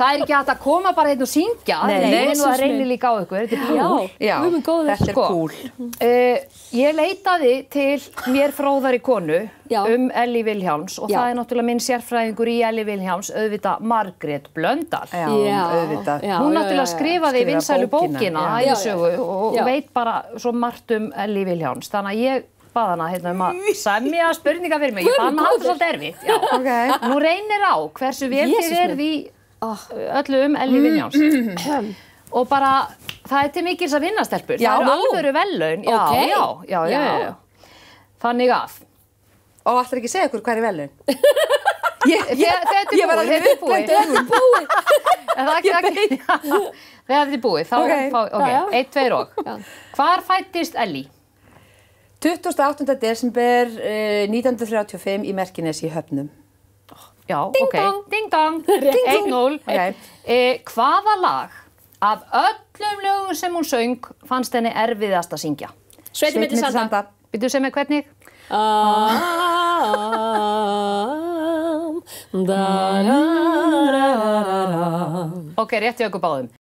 Það ekki hægt að koma bara hérna og syngja. Nei, það reynir líka á ykkur. Þetta cool. Já, þetta cool. Ég leitaði til mér fróðari konu Ellý Vilhjálms og það náttúrulega minn sérfræðingur í Ellý Vilhjálms, auðvitað Margrét Blöndal. Já, auðvitað. Hún náttúrulega skrifaði vinsælu bókina, ævisögu, og veit bara svo margt Ellý Vilhjálms. Þannig að ég bað hana hérna að semja spurningar fyrir mig. Ég fann hann svolítið erfitt. Nú reynir á hversu vel þið verið í öllu Ellý Vilhjálms. Og bara, það til mikils að vinna, stelpur. Það eru alvöru verðlaun. Já. Þannig að. Og ætlar ekki að segja ykkur hvað verðlaun? Þetta er búið. Þegar þetta er búið, þá, 1, 2 og. Hvar fæddist Ellý? 28. desember 1935 í Merkinesi í Höfnum. Já, ding dong. 1-0. Hvaða lag af öllum lögum sem hún söng fannst henni erfiðast að syngja? Sveiti milli sanda. Býttu sem er hvernig? Ok, rétt hjá ykkur báðum.